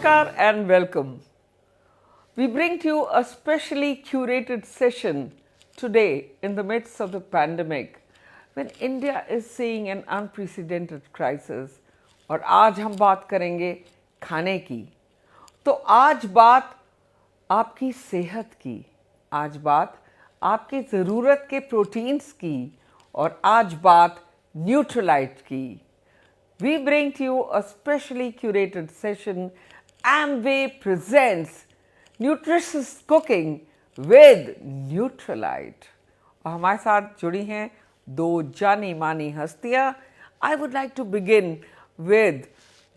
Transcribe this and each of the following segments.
Namaskar and welcome. We bring to you a specially curated session today in the midst of the pandemic when India is seeing an unprecedented crisis. और आज हम बात करेंगे खाने की। तो आज बात आपकी सेहत की, आज बात आपकी ज़रूरत के प्रोटीन्स की और आज बात न्यूट्रलाइट की। We bring to you a specially curated session. Amway presents Nutritious Cooking with Nutrilite. और हमारे साथ जुड़ी हैं दो जानी मानी हस्तियाँ. I would like to begin with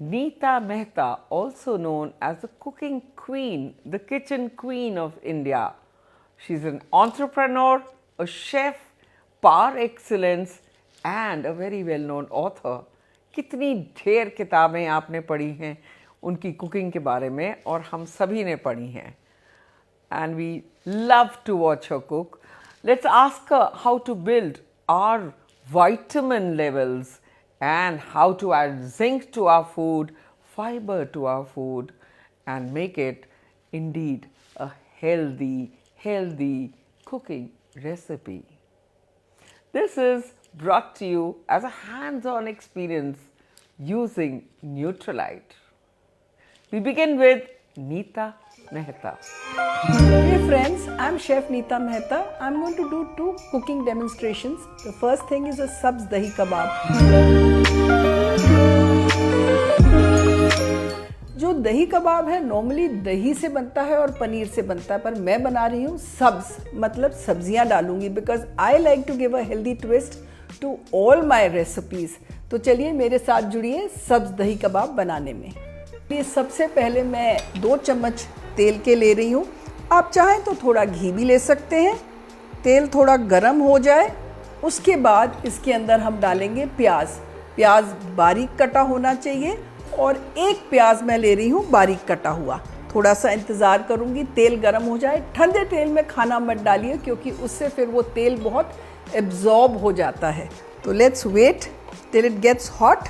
Neeta Mehta, also known as the cooking queen, the kitchen queen of India. She's an entrepreneur, a chef, par excellence, and a very well-known author. कितनी ढेर किताबें आपने पढ़ी हैं उनकी cooking के बारे में और हम सभी ने पढ़ी हैं. And we love to watch her cook. Let's ask her how to build our vitamin levels and how to add zinc to our food, fiber to our food, and make it indeed a healthy cooking recipe. This is brought to you as a hands-on experience using Nutrilite. We begin with Neeta Mehta. Hey friends, I'm Chef Neeta Mehta. I'm going to do two cooking demonstrations. The first thing is a sabz dahi kebab. जो दही कबाब है normally दही से बनता है और पनीर से बनता है, पर मैं बना रही हूँ सब्ज, मतलब सब्जियाँ डालूंगी because I like to give a healthy twist to all my recipes. तो चलिए मेरे साथ जुड़िए सब्ज दही कबाब बनाने में. ये सबसे पहले मैं 2 चम्मच तेल के ले रही हूँ. आप चाहें तो थोड़ा घी भी ले सकते हैं. तेल थोड़ा गरम हो जाए उसके बाद इसके अंदर हम डालेंगे प्याज. प्याज बारीक कटा होना चाहिए और एक प्याज मैं ले रही हूँ बारीक कटा हुआ. थोड़ा सा इंतज़ार करूँगी तेल गरम हो जाए. ठंडे तेल में खाना मत डालिए क्योंकि उससे फिर वो तेल बहुत एब्जॉर्ब हो जाता है. तो let's wait till it gets hot.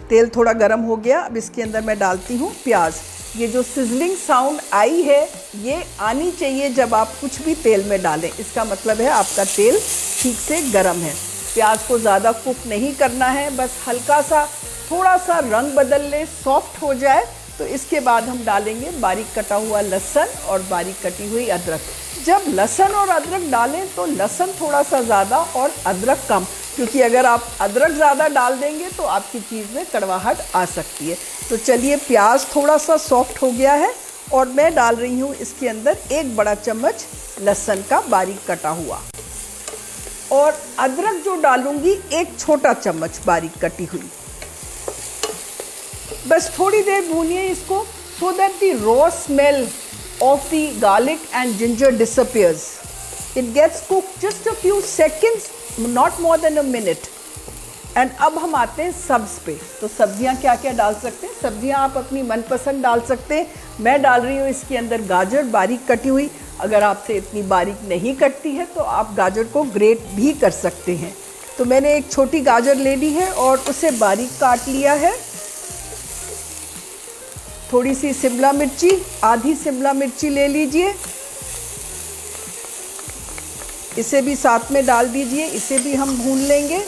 तेल थोड़ा गरम हो गया. अब इसके अंदर मैं डालती हूँ प्याज. ये जो सिजलिंग साउंड आई है ये आनी चाहिए जब आप कुछ भी तेल में डालें. इसका मतलब है आपका तेल ठीक से गरम है. प्याज को ज़्यादा कुक नहीं करना है, बस हल्का सा थोड़ा सा रंग बदल ले, सॉफ्ट हो जाए. तो इसके बाद हम डालेंगे बारीक कटा हुआ लहसुन और बारीक कटी हुई अदरक. जब लहसुन और अदरक डालें तो लहसुन थोड़ा सा ज़्यादा और अदरक कम, क्योंकि अगर आप अदरक ज़्यादा डाल देंगे तो आपकी चीज़ में कड़वाहट आ सकती है. तो चलिए प्याज थोड़ा सा सॉफ्ट हो गया है और मैं डाल रही हूँ इसके अंदर 1 बड़ा चम्मच लहसुन का बारीक कटा हुआ और अदरक जो डालूंगी 1 छोटा चम्मच बारीक कटी हुई. बस थोड़ी देर भूनिए इसको so that the raw smell of the garlic and ginger disappears. It gets cooked just a few seconds, not more than a minute. And अब हम आते हैं सब्ज पे. तो सब्जियां क्या क्या डाल सकते हैं? सब्जियां आप अपनी मनपसंद डाल सकते हैं. मैं डाल रही हूँ इसके अंदर गाजर बारीक कटी हुई. अगर आपसे इतनी बारीक नहीं कटती है तो आप गाजर को ग्रेट भी कर सकते हैं. तो मैंने एक छोटी गाजर ले ली है और उसे बारीक काट लिया है. थोड़ी सी शिमला मिर्ची, आधी शिमला मिर्ची ले लीजिए, इसे भी साथ में डाल दीजिए. इसे भी हम भून लेंगे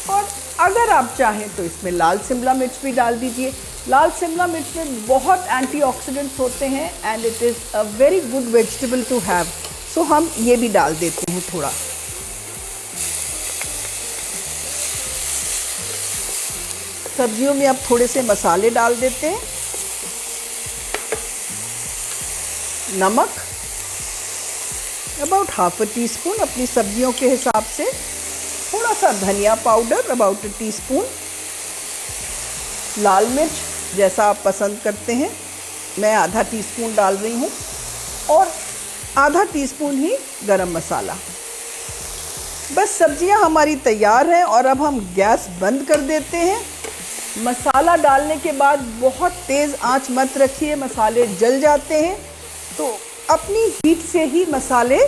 और अगर आप चाहें तो इसमें लाल शिमला मिर्च भी डाल दीजिए. लाल शिमला मिर्च में बहुत एंटीऑक्सीडेंट्स होते हैं and it is a very good vegetable to have. So हम ये भी डाल देते हैं थोड़ा. सब्जियों में अब थोड़े से मसाले डाल देते हैं. नमक अबाउट ½ टीस्पून अपनी सब्जियों के हिसाब से. थोड़ा सा धनिया पाउडर अबाउट 1 टीस्पून. लाल मिर्च जैसा आप पसंद करते हैं, मैं ½ टीस्पून डाल रही हूँ और ½ टीस्पून ही गरम मसाला. बस सब्जियाँ हमारी तैयार हैं और अब हम गैस बंद कर देते हैं. मसाला डालने के बाद बहुत तेज़ आंच मत रखिए, मसाले जल जाते हैं. तो अपनी हीट से ही मसाले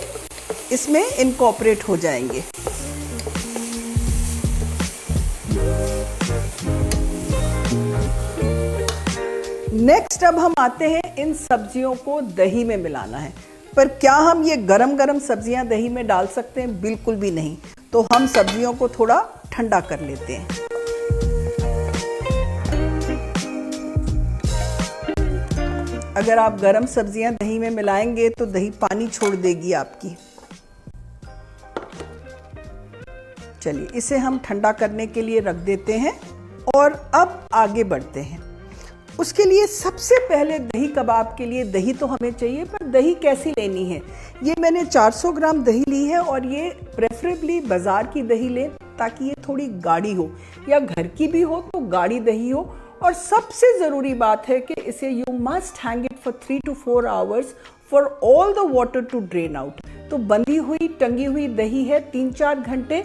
इसमें इनकॉर्पोरेट हो जाएंगे. नेक्स्ट अब हम आते हैं, इन सब्जियों को दही में मिलाना है। पर क्या हम ये गरम गरम सब्जियां दही में डाल सकते हैं? बिल्कुल भी नहीं। तो हम सब्जियों को थोड़ा ठंडा कर लेते हैं। अगर आप गरम सब्जियां दही में मिलाएंगे तो दही पानी छोड़ देगी आपकी। चलिए इसे हम ठंडा करने के लिए रख देते हैं और अब आगे बढ़ते हैं। उसके लिए सबसे पहले दही कबाब के लिए दही तो हमें चाहिए, पर दही कैसी लेनी है? ये मैंने 400 ग्राम दही ली है और ये प्रेफरेबली बाज़ार की दही लें ताकि ये थोड़ी गाढ़ी हो, या घर की भी हो तो गाढ़ी दही हो। और सबसे ज़रूरी बात है कि इसे you must hang it for 3 to 4 hours for all the water to drain out. तो बंधी हुई टंगी हुई दही है, 3-4 घंटे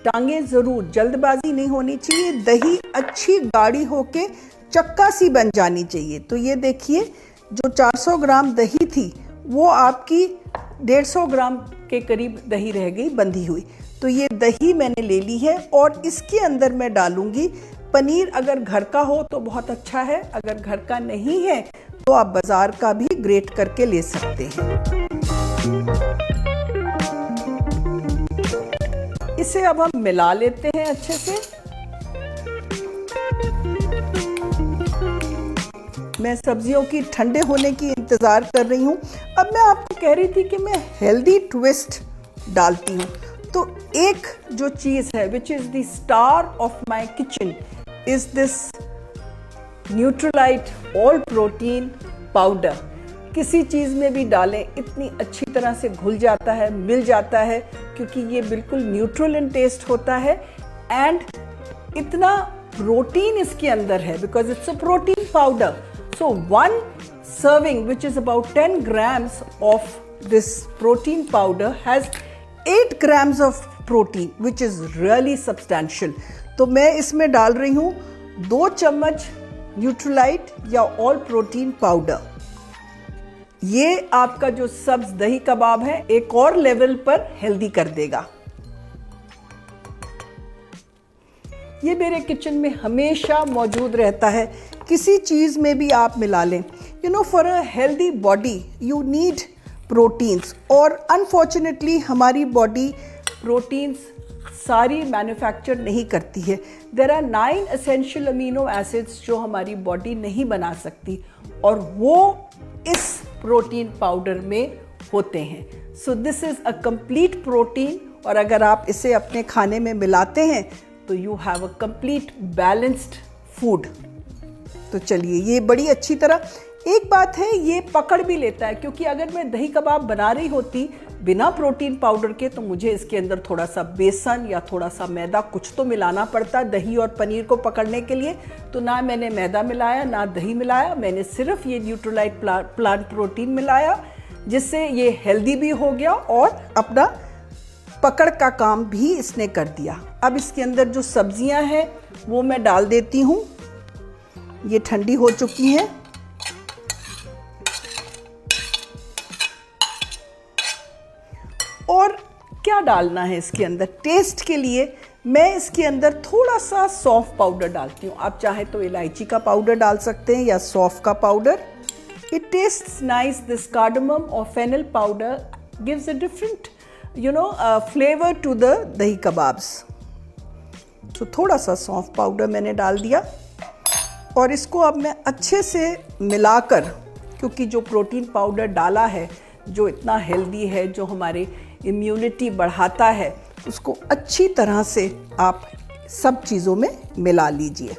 टांगे ज़रूर, जल्दबाजी नहीं होनी चाहिए। दही अच्छी गाढ़ी होके चक्का सी बन जानी चाहिए। तो ये देखिए, जो 400 ग्राम दही थी वो आपकी 150 ग्राम के करीब दही रह गई बंधी हुई। तो ये दही मैंने ले ली है और इसके अंदर मैं डालूंगी पनीर। अगर घर का हो तो बहुत अच्छा है, अगर घर का नहीं है तो आप बाजार का भी ग्रेट करके ले सकते हैं। इसे अब हम मिला लेते हैं अच्छे से। मैं सब्जियों की ठंडे होने की इंतज़ार कर रही हूँ। अब मैं आपको कह रही थी कि मैं हेल्दी ट्विस्ट डालती हूँ। तो एक जो चीज़ है which is the star of my kitchen is this Nutrilite all protein powder. किसी चीज़ में भी डालें इतनी अच्छी तरह से घुल जाता है, मिल जाता है, क्योंकि ये बिल्कुल न्यूट्रल इन टेस्ट होता है एंड इतना प्रोटीन इसके अंदर है because it's a protein powder. So one serving, which is about 10 grams of this protein powder, has 8 grams of protein, which is really substantial. तो मैं इसमें डाल रही हूँ 2 चम्मच न्यूट्रलाइट या ऑल प्रोटीन पाउडर। ये आपका जो सब्ज दही कबाब है एक और लेवल पर हेल्दी कर देगा। ये मेरे किचन में हमेशा मौजूद रहता है, किसी चीज़ में भी आप मिला लें। You know, for a healthy body you need proteins, और अनफॉर्चुनेटली हमारी बॉडी प्रोटीन्स सारी मैन्युफैक्चर नहीं करती है। There are 9 essential amino acids जो हमारी बॉडी नहीं बना सकती, और वो इस प्रोटीन पाउडर में होते हैं। So this is a complete protein, और अगर आप इसे अपने खाने में मिलाते हैं तो you have a complete balanced food. तो चलिए, ये बड़ी अच्छी तरह, एक बात है ये पकड़ भी लेता है, क्योंकि अगर मैं दही कबाब बना रही होती बिना प्रोटीन पाउडर के तो मुझे इसके अंदर थोड़ा सा बेसन या थोड़ा सा मैदा कुछ तो मिलाना पड़ता दही और पनीर को पकड़ने के लिए। तो ना मैंने मैदा मिलाया ना दही मिलाया, मैंने सिर्फ ये न्यूट्रलाइट प्लांट प्रोटीन मिलाया, जिससे ये हेल्दी भी हो गया और अपना पकड़ का काम भी इसने कर दिया। अब इसके अंदर जो सब्जियां हैं वो मैं डाल देती हूँ। ये ठंडी हो चुकी हैं। और क्या डालना है इसके अंदर? टेस्ट के लिए मैं इसके अंदर थोड़ा सा सौंफ पाउडर डालती हूँ। आप चाहे तो इलायची का पाउडर डाल सकते हैं या सौंफ का powder. It tastes nice. This cardamom और fennel powder gives a different flavour to the dahi kebabs. तो थोड़ा सा सौंफ पाउडर मैंने डाल दिया और इसको अब मैं अच्छे से मिलाकर, क्योंकि जो प्रोटीन पाउडर डाला है जो इतना हेल्दी है, जो हमारे इम्यूनिटी बढ़ाता है, उसको अच्छी तरह से आप सब चीज़ों में मिला लीजिए।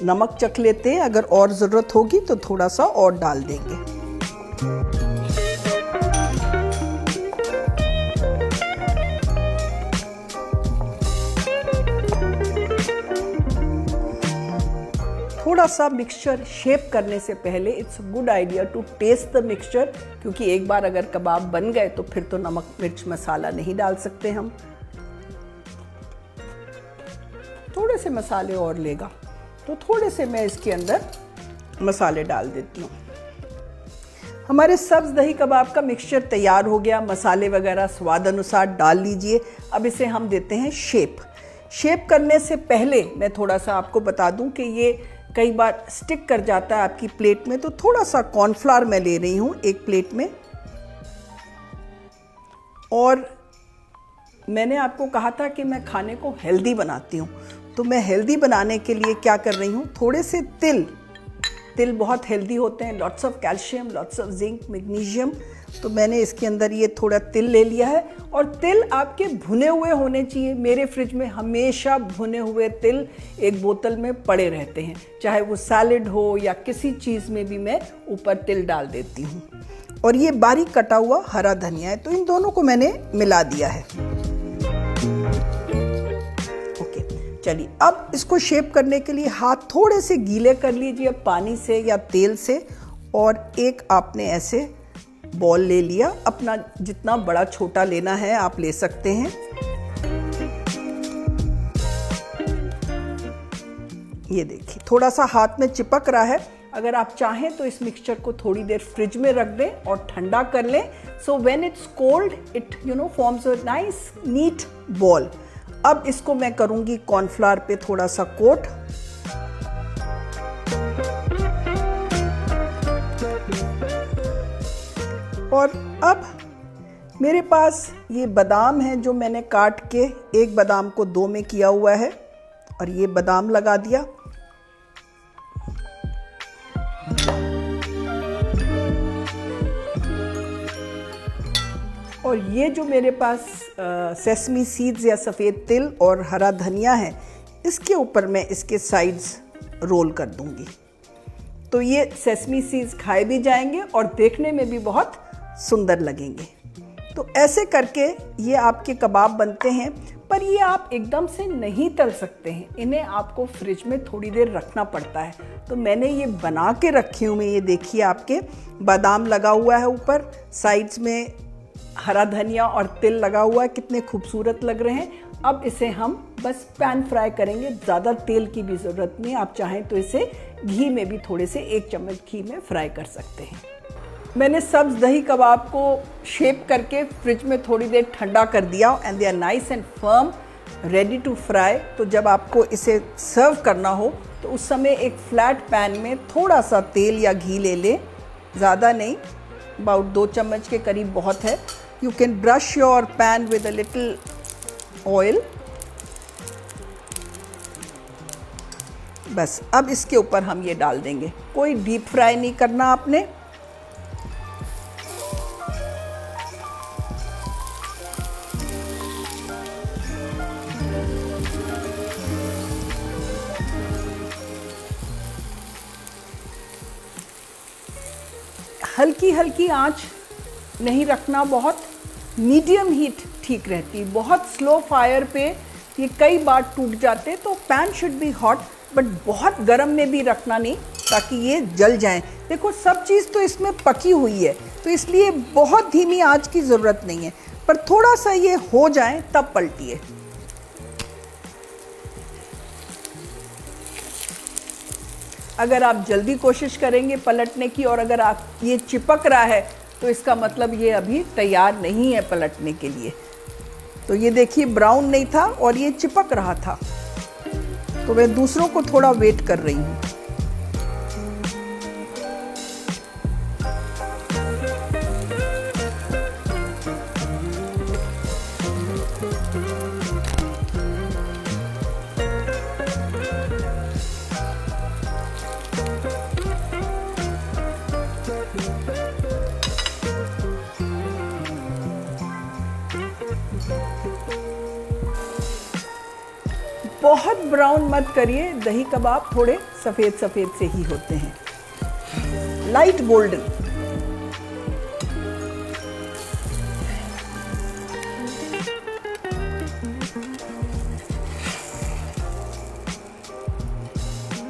नमक चख लेते हैं, अगर और ज़रूरत होगी तो थोड़ा सा और डाल देंगे। थोड़ा सा मिक्सचर शेप करने से पहले it's good idea to taste the mixture, क्योंकि एक बार अगर कबाब बन गए तो फिर तो नमक मिर्च मसाला नहीं डाल सकते हम। थोड़े से मसाले और लेगा, तो थोड़े से मैं इसके अंदर मसाले डाल देती हूँ। हमारे सब्ज दही कबाब का मिक्सचर तैयार हो गया। मसाले वगैरह स्वाद अनुसार डाल लीजिए। अब इसे हम देते हैं शेप। शेप करने से पहले मैं थोड़ा सा आपको बता दूं कि ये कई बार स्टिक कर जाता है आपकी प्लेट में, तो थोड़ा सा कॉर्नफ्लावर मैं ले रही हूँ एक प्लेट में। और मैंने आपको कहा था कि मैं खाने को हेल्दी बनाती हूँ, तो मैं हेल्दी बनाने के लिए क्या कर रही हूँ, थोड़े से तिल बहुत हेल्दी होते हैं, lots of calcium, lots of zinc, magnesium. तो मैंने इसके अंदर ये थोड़ा तिल ले लिया है। और तिल आपके भुने हुए होने चाहिए। मेरे फ्रिज में हमेशा भुने हुए तिल एक बोतल में पड़े रहते हैं, चाहे वो सैलेड हो या किसी चीज़ में भी मैं ऊपर तिल डाल देती हूँ। और ये बारीक कटा हुआ हरा धनिया है, तो इन दोनों को मैंने मिला दिया है। ओके, चलिए अब इसको शेप करने के लिए हाथ थोड़े से गीले कर लीजिए पानी से या तेल से, और एक आपने ऐसे बॉल ले लिया। अपना जितना बड़ा छोटा लेना है आप ले सकते हैं। ये देखिए थोड़ा सा हाथ में चिपक रहा है। अगर आप चाहें तो इस मिक्सचर को थोड़ी देर फ्रिज में रख दें और ठंडा कर लें। So when it's cold it forms a nice neat ball. अब इसको मैं करूंगी कॉर्नफ्लावर पे थोड़ा सा कोट। और अब मेरे पास ये बादाम है जो मैंने काट के एक बादाम को 2 में किया हुआ है, और ये बादाम लगा दिया। और ये जो मेरे पास सेसमी सीड्स या सफ़ेद तिल और हरा धनिया है, इसके ऊपर मैं इसके साइड्स रोल कर दूंगी। तो ये सेसमी सीड्स खाए भी जाएंगे और देखने में भी बहुत सुंदर लगेंगे। तो ऐसे करके ये आपके कबाब बनते हैं, पर ये आप एकदम से नहीं तल सकते हैं। इन्हें आपको फ्रिज में थोड़ी देर रखना पड़ता है। तो मैंने ये बना के रखी हूँ मैं। ये देखिए आपके बादाम लगा हुआ है ऊपर, साइड्स में हरा धनिया और तिल लगा हुआ है, कितने खूबसूरत लग रहे हैं। अब इसे हम बस पैन फ्राई करेंगे, ज़्यादा तेल की भी ज़रूरत नहीं। आप चाहें तो इसे घी में भी थोड़े से 1 चम्मच घी में फ्राई कर सकते हैं। मैंने सब्ज़ दही कबाब को शेप करके फ्रिज में थोड़ी देर ठंडा कर दिया, and they are nice and firm, ready to fry. तो जब आपको इसे सर्व करना हो तो उस समय एक फ्लैट पैन में थोड़ा सा तेल या घी ले लें, ज़्यादा नहीं, अबाउट 2 चम्मच के करीब बहुत है। You can brush your pan with a little oil. बस अब इसके ऊपर हम ये डाल देंगे। कोई डीप फ्राई नहीं करना आपने। हल्की हल्की आंच नहीं रखना, बहुत मीडियम हीट ठीक रहती। बहुत स्लो फायर पे ये कई बार टूट जाते। तो pan should be hot, but बहुत गर्म में भी रखना नहीं ताकि ये जल जाएं। देखो सब चीज़ तो इसमें पकी हुई है, तो इसलिए बहुत धीमी आंच की ज़रूरत नहीं है, पर थोड़ा सा ये हो जाए तब पलटिए। अगर आप जल्दी कोशिश करेंगे पलटने की और अगर आप ये चिपक रहा है तो इसका मतलब ये अभी तैयार नहीं है पलटने के लिए। तो ये देखिए ब्राउन नहीं था और ये चिपक रहा था, तो मैं दूसरों को थोड़ा वेट कर रही हूँ। बहुत ब्राउन मत करिए, दही कबाब थोड़े सफ़ेद सफ़ेद से ही होते हैं, लाइट गोल्डन।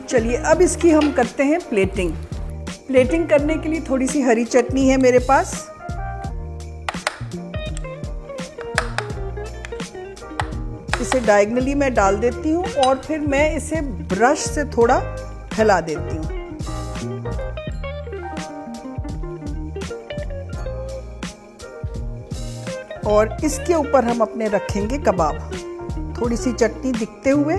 चलिए अब इसकी हम करते हैं प्लेटिंग। प्लेटिंग करने के लिए थोड़ी सी हरी चटनी है मेरे पास। इसे डायगनली मैं डाल देती हूँ और फिर मैं इसे ब्रश से थोड़ा हिला देती हूँ। और इसके ऊपर हम अपने रखेंगे कबाब, थोड़ी सी चटनी दिखते हुए।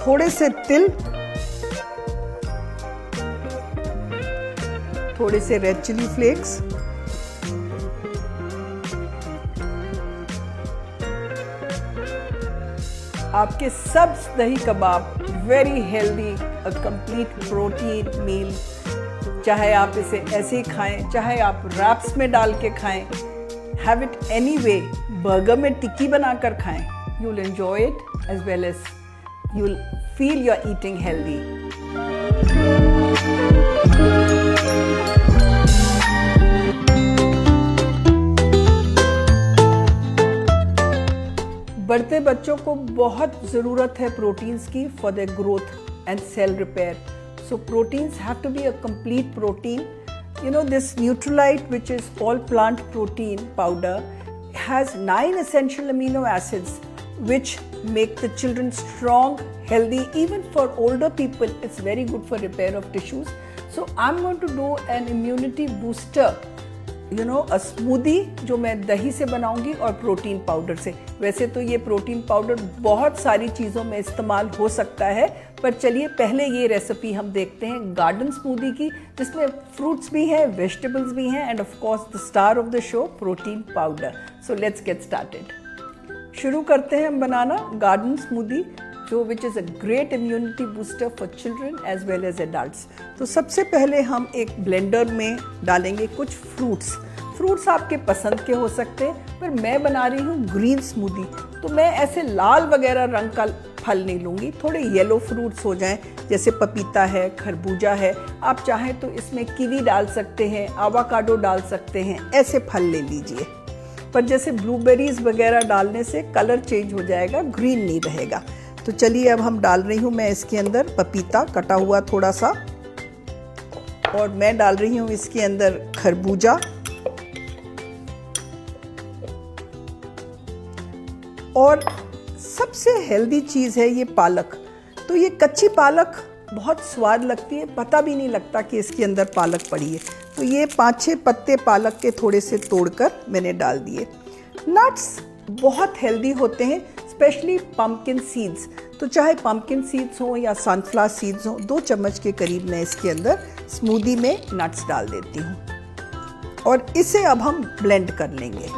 थोड़े से तिल, थोड़े से रेड चिली फ्लेक्स, आपके सब दही kebab very healthy, a complete protein meal. चाहे आप इसे ऐसे ही खाएं, चाहे आप रैप्स में डाल के खाएं, have it anyway, burger में टिक्की बनाकर खाएं, you will enjoy it as well as you will feel you are eating healthy. बढ़ते बच्चों को बहुत ज़रूरत है प्रोटीन्स की for their growth and cell repair. So proteins have to be a complete protein. You know, this Nutrilite, which is all plant protein powder, has 9 essential amino acids which make the children strong, healthy. Even for older people, it's very good for repair of tissues. So I'm going to do an immunity booster, you know, a smoothie जो मैं दही से बनाऊंगी और protein powder से। वैसे तो ये प्रोटीन पाउडर बहुत सारी चीज़ों में इस्तेमाल हो सकता है, पर चलिए पहले ये रेसिपी हम देखते हैं गार्डन स्मूदी की, जिसमें फ्रूट्स भी हैं, वेजिटेबल्स भी हैं, and of course the star of the show protein powder. So let's get started. शुरू करते हैं हम बनाना गार्डन स्मूदी, जो which is a great immunity booster for children as well as adults. तो सबसे पहले हम एक ब्लेंडर में डालेंगे कुछ फ्रूट्स आपके पसंद के हो सकते हैं, पर मैं बना रही हूँ ग्रीन स्मूदी, तो मैं ऐसे लाल वगैरह रंग का फल नहीं लूँगी, थोड़े येलो फ्रूट्स हो जाएं, जैसे पपीता है, खरबूजा है। आप चाहें तो इसमें कीवी डाल सकते हैं, आवाकाडो डाल सकते हैं, ऐसे फल ले लीजिए। पर जैसे ब्लूबेरीज वगैरह डालने से कलर चेंज हो जाएगा, ग्रीन नहीं रहेगा। तो चलिए अब हम डाल रही हूँ मैं इसके अंदर पपीता कटा हुआ थोड़ा सा, और मैं डाल रही हूँ इसके अंदर खरबूजा, और सबसे हेल्दी चीज़ है ये पालक। तो ये कच्ची पालक बहुत स्वाद लगती है, पता भी नहीं लगता कि इसके अंदर पालक पड़ी है। तो ये 5-6 पत्ते पालक के थोड़े से तोड़कर मैंने डाल दिए। नट्स बहुत हेल्दी होते हैं, स्पेशली पम्पकिन सीड्स। तो चाहे पम्पकिन सीड्स हो या सनफ्लावर सीड्स हो, 2 चम्मच के करीब मैं इसके अंदर स्मूदी में नट्स डाल देती हूँ, और इसे अब हम ब्लेंड कर लेंगे।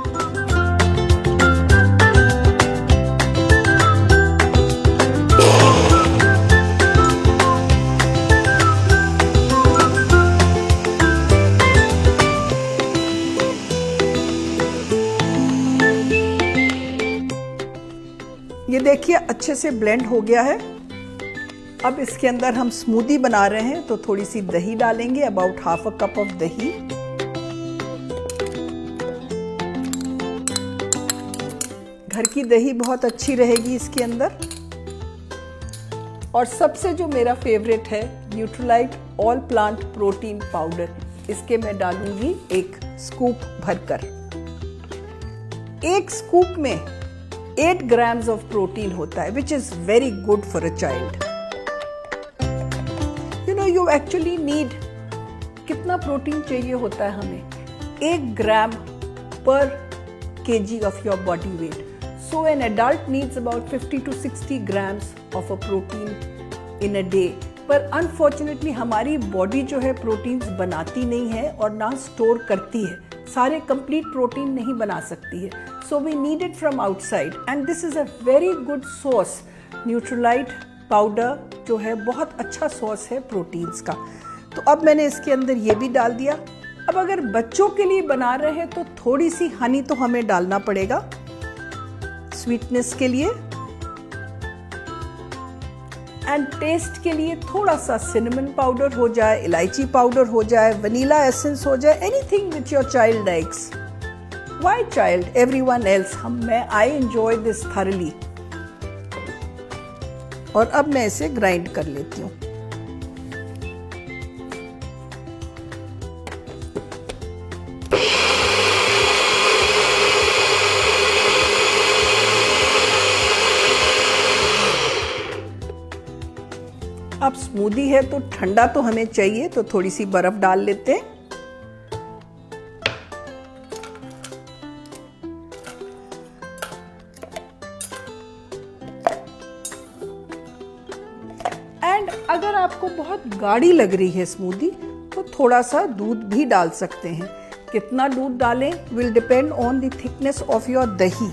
ये देखिए अच्छे से ब्लेंड हो गया है। अब इसके अंदर हम स्मूदी बना रहे हैं, तो थोड़ी सी दही डालेंगे, about half a cup of दही। घर की दही बहुत अच्छी रहेगी इसके अंदर। और सबसे जो मेरा फेवरेट है, Nutrilite all plant protein powder, इसके मैं डालूंगी 1 स्कूप भरकर। 1 स्कूप में 8 grams of protein होता है, which is very good for a child. You know, you actually need, कितना प्रोटीन चाहिए होता है हमें? 1 gram per kg of your body weight. So an adult needs about 50 to 60 grams of a protein in a day. पर unfortunately हमारी body जो है proteins बनाती नहीं है और ना स्टोर करती है, सारे कंप्लीट प्रोटीन नहीं बना सकती है। So we need it from outside, and this is a very good source. Nutrilite powder जो है बहुत अच्छा सोर्स है प्रोटीन्स का। तो अब मैंने इसके अंदर ये भी डाल दिया। अब अगर बच्चों के लिए बना रहे हैं तो थोड़ी सी हनी तो हमें डालना पड़ेगा स्वीटनेस के लिए, एंड टेस्ट के लिए थोड़ा सा सिनेमन पाउडर हो जाए, इलायची पाउडर हो जाए, वनीला एसेंस हो जाए, anything which your child likes. Why child? Everyone else. I enjoy this thoroughly. और अब मैं इसे ग्राइंड कर लेती हूँ। अब स्मूदी है तो ठंडा तो हमें चाहिए, तो थोड़ी सी बर्फ डाल लेते हैं। एंड अगर आपको बहुत गाढ़ी लग रही है स्मूदी तो थोड़ा सा दूध भी डाल सकते हैं। कितना दूध डालें will depend on the thickness of your दही।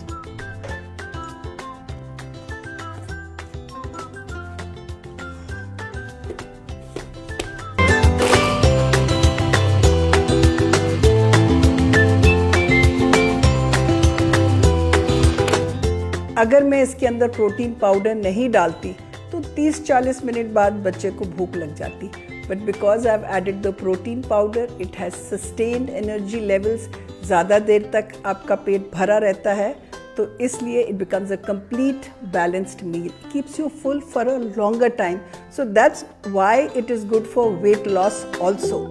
अगर मैं इसके अंदर प्रोटीन पाउडर नहीं डालती तो 30-40 मिनट बाद बच्चे को भूख लग जाती, but because I have added the protein powder it has sustained energy levels, ज़्यादा देर तक आपका पेट भरा रहता है, तो इसलिए it becomes a complete balanced meal, keeps you full for a longer time, so that's why it is good for weight loss also.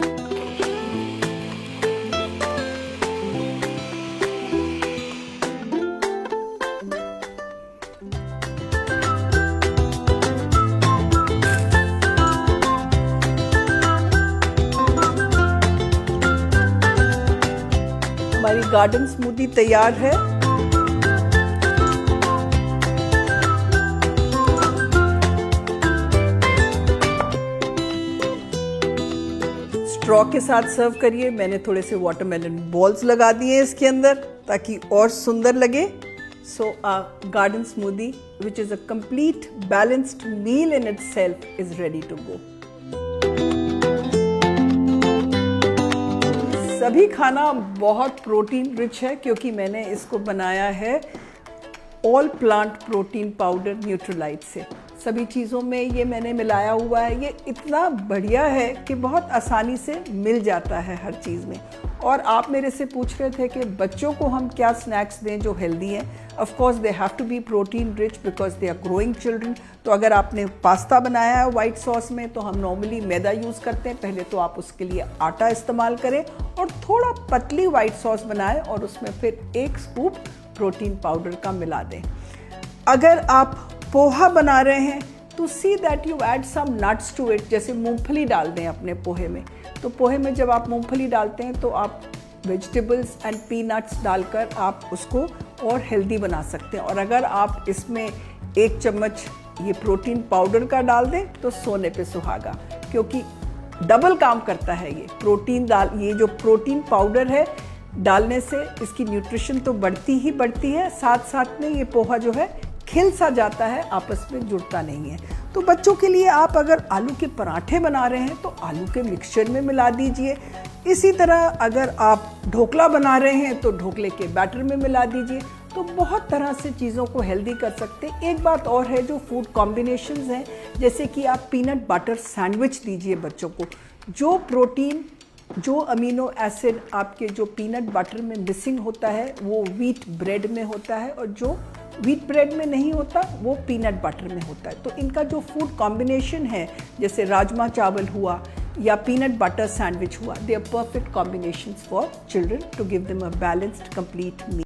हमारी गार्डन स्मूदी तैयार है। स्ट्रॉ के साथ सर्व करिए। मैंने थोड़े से वाटरमेलन बॉल्स लगा दिए इसके अंदर ताकि और सुंदर लगे। So a garden smoothie which is a complete balanced meal in itself is ready to go. सभी खाना बहुत प्रोटीन रिच है क्योंकि मैंने इसको बनाया है all plant protein powder Nutrilite से। सभी चीज़ों में ये मैंने मिलाया हुआ है। ये इतना बढ़िया है कि बहुत आसानी से मिल जाता है हर चीज़ में। और आप मेरे से पूछ रहे थे कि बच्चों को हम क्या स्नैक्स दें जो हेल्दी हैं। Of course they have to be protein rich because they are growing children. तो अगर आपने पास्ता बनाया है वाइट सॉस में तो हम नॉर्मली मैदा यूज़ करते हैं। पहले तो आप उसके लिए आटा इस्तेमाल करें और थोड़ा पतली वाइट सॉस बनाएं और उसमें फिर 1 स्कूप प्रोटीन पाउडर का मिला दें। अगर आप पोहा बना रहे हैं तो see that you add some nuts to it, जैसे मूंगफली डाल दें अपने पोहे में। तो पोहे में जब आप मूंगफली डालते हैं तो आप वेजिटेबल्स एंड पीनट्स डालकर आप उसको और हेल्दी बना सकते हैं। और अगर आप इसमें 1 चम्मच ये प्रोटीन पाउडर का डाल दें तो सोने पे सुहागा, क्योंकि डबल काम करता है ये प्रोटीन ये जो प्रोटीन पाउडर है डालने से इसकी न्यूट्रिशन तो बढ़ती ही बढ़ती है, साथ साथ में ये पोहा जो है खिल सा जाता है, आपस में जुड़ता नहीं है। तो बच्चों के लिए आप अगर आलू के पराठे बना रहे हैं तो आलू के मिक्सचर में मिला दीजिए। इसी तरह अगर आप ढोकला बना रहे हैं तो ढोकले के बैटर में मिला दीजिए। तो बहुत तरह से चीज़ों को हेल्दी कर सकते हैं। एक बात और है जो फूड कॉम्बिनेशंस हैं, जैसे कि आप पीनट बटर सैंडविच दीजिए बच्चों को। जो प्रोटीन जो अमीनो एसिड आपके जो पीनट बटर में मिसिंग होता है वो व्हीट ब्रेड में होता है, और जो व्हीट ब्रेड में नहीं होता वो पीनट बटर में होता है। तो इनका जो फूड कॉम्बिनेशन है, जैसे राजमा चावल हुआ या पीनट बटर सैंडविच हुआ, they are perfect combinations for children to give them a balanced complete meal.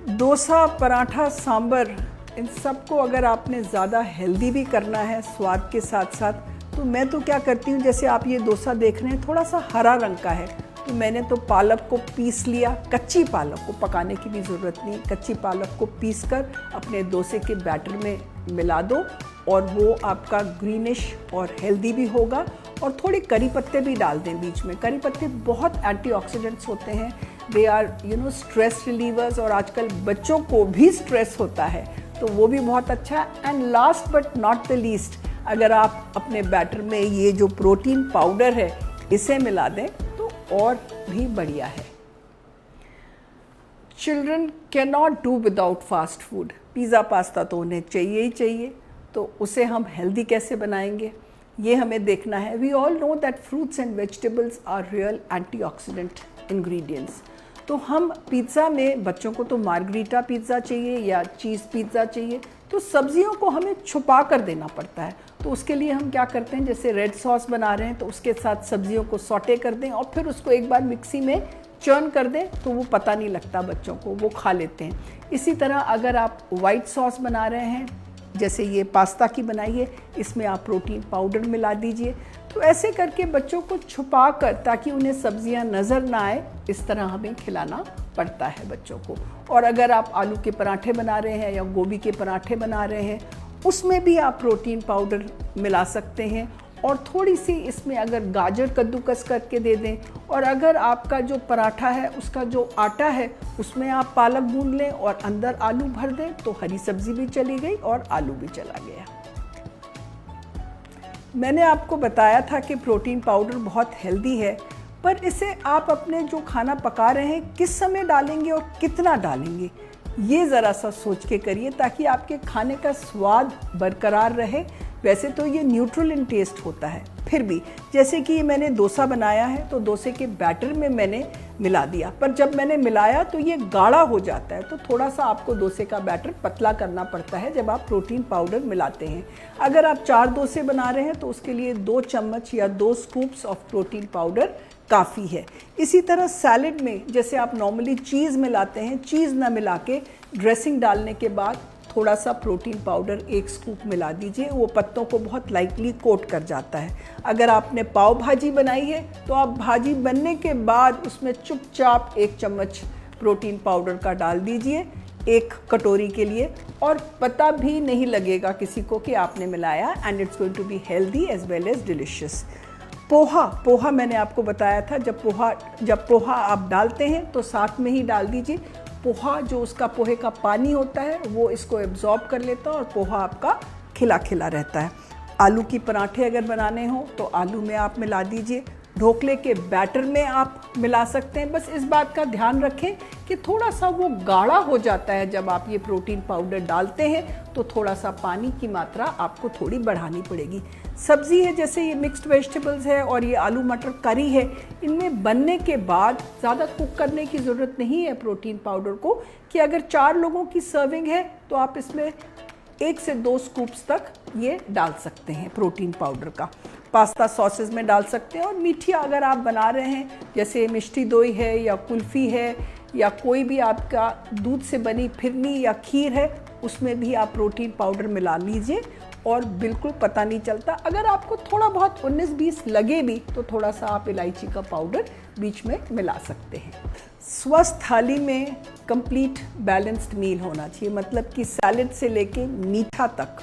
Dosa, paratha, sambar, इन सबको अगर आपने ज़्यादा हेल्दी भी करना है स्वाद के साथ साथ, तो मैं तो क्या करती हूँ, जैसे आप ये डोसा देख रहे हैं थोड़ा सा हरा रंग का है, तो मैंने तो पालक को पीस लिया। कच्ची पालक को पकाने की भी ज़रूरत नहीं, कच्ची पालक को पीस कर अपने डोसे के बैटर में मिला दो और वो आपका ग्रीनिश और हेल्दी भी होगा। और थोड़े करी पत्ते भी डाल दें बीच में। करी पत्ते बहुत एंटीऑक्सीडेंट्स होते हैं, दे आर स्ट्रेस रिलीवर्स, और आजकल बच्चों को भी स्ट्रेस होता है तो वो भी बहुत अच्छा है। And last but not the least, अगर आप अपने बैटर में ये जो प्रोटीन पाउडर है इसे मिला दें तो और भी बढ़िया है। Children can not do without fast food. Pizza pasta तो उन्हें चाहिए ही चाहिए, तो उसे हम हेल्दी कैसे बनाएंगे ये हमें देखना है। We all know that fruits and vegetables are real antioxidant ingredients. तो हम पिज़्ज़ा में बच्चों को तो मार्गरीटा पिज़्ज़ा चाहिए या चीज़ पिज़्ज़ा चाहिए, तो सब्जियों को हमें छुपा कर देना पड़ता है। तो उसके लिए हम क्या करते हैं, जैसे रेड सॉस बना रहे हैं तो उसके साथ सब्जियों को सॉटे कर दें और फिर उसको एक बार मिक्सी में चर्न कर दें तो वो पता नहीं लगता बच्चों को, वो खा लेते हैं। इसी तरह अगर आप वाइट सॉस बना रहे हैं, जैसे ये पास्ता की बनाइए, इसमें आप प्रोटीन पाउडर मिला दीजिए। तो ऐसे करके बच्चों को छुपा कर, ताकि उन्हें सब्जियां नज़र ना आए, इस तरह हमें खिलाना पड़ता है बच्चों को। और अगर आप आलू के पराठे बना रहे हैं या गोभी के पराठे बना रहे हैं, उसमें भी आप प्रोटीन पाउडर मिला सकते हैं। और थोड़ी सी इसमें अगर गाजर कद्दूकस करके दे दें, और अगर आपका जो पराठा है उसका जो आटा है उसमें आप पालक भून लें और अंदर आलू भर दें, तो हरी सब्जी भी चली गई और आलू भी चला गया। मैंने आपको बताया था कि प्रोटीन पाउडर बहुत हेल्दी है, पर इसे आप अपने जो खाना पका रहे हैं किस समय डालेंगे और कितना डालेंगे, ये ज़रा सा सोच के करिए, ताकि आपके खाने का स्वाद बरकरार रहे। वैसे तो ये न्यूट्रल इन टेस्ट होता है, फिर भी जैसे कि मैंने डोसा बनाया है तो डोसे के बैटर में मैंने मिला दिया, पर जब मैंने मिलाया तो ये गाढ़ा हो जाता है, तो थोड़ा सा आपको डोसे का बैटर पतला करना पड़ता है जब आप प्रोटीन पाउडर मिलाते हैं। अगर आप 4 डोसे बना रहे हैं तो उसके लिए 2 चम्मच या 2 स्कूप्स ऑफ प्रोटीन पाउडर काफ़ी है। इसी तरह सैलेड में जैसे आप नॉर्मली चीज़ मिलाते हैं, चीज़ ना मिला के ड्रेसिंग डालने के बाद थोड़ा सा प्रोटीन पाउडर 1 स्कूप मिला दीजिए, वो पत्तों को बहुत लाइटली कोट कर जाता है। अगर आपने पाव भाजी बनाई है तो आप भाजी बनने के बाद उसमें चुपचाप 1 चम्मच प्रोटीन पाउडर का डाल दीजिए 1 कटोरी के लिए, और पता भी नहीं लगेगा किसी को कि आपने मिलाया, and it's going to be healthy as well as delicious. Poha मैंने आपको बताया था, जब पोहा आप डालते हैं तो साथ में ही डाल दीजिए। पोहा जो उसका पोहे का पानी होता है वो इसको एब्जॉर्ब कर लेता है और पोहा आपका खिला खिला रहता है। आलू की पराठे अगर बनाने हो तो आलू में आप मिला दीजिए, ढोकले के बैटर में आप मिला सकते हैं। बस इस बात का ध्यान रखें कि थोड़ा सा वो गाढ़ा हो जाता है जब आप ये प्रोटीन पाउडर डालते हैं, तो थोड़ा सा पानी की मात्रा आपको थोड़ी बढ़ानी पड़ेगी। सब्ज़ी है जैसे ये मिक्स्ड वेजिटेबल्स है और ये आलू मटर करी है, इनमें बनने के बाद ज़्यादा कुक करने की ज़रूरत नहीं है प्रोटीन पाउडर को, कि अगर 4 लोगों की सर्विंग है तो आप इसमें 1 से 2 स्कूप्स तक ये डाल सकते हैं प्रोटीन पाउडर का। पास्ता सॉसेस में डाल सकते हैं। और मीठिया अगर आप बना रहे हैं जैसे मिष्टी दोई है या कुल्फ़ी है या कोई भी आपका दूध से बनी फिरनी या खीर है, उसमें भी आप प्रोटीन पाउडर मिला लीजिए और बिल्कुल पता नहीं चलता। अगर आपको थोड़ा बहुत 19-20 लगे भी तो थोड़ा सा आप इलायची का पाउडर बीच में मिला सकते हैं। स्वस्थ थाली में कंप्लीट बैलेंस्ड मील होना चाहिए, मतलब कि सैलेड से लेके मीठा तक।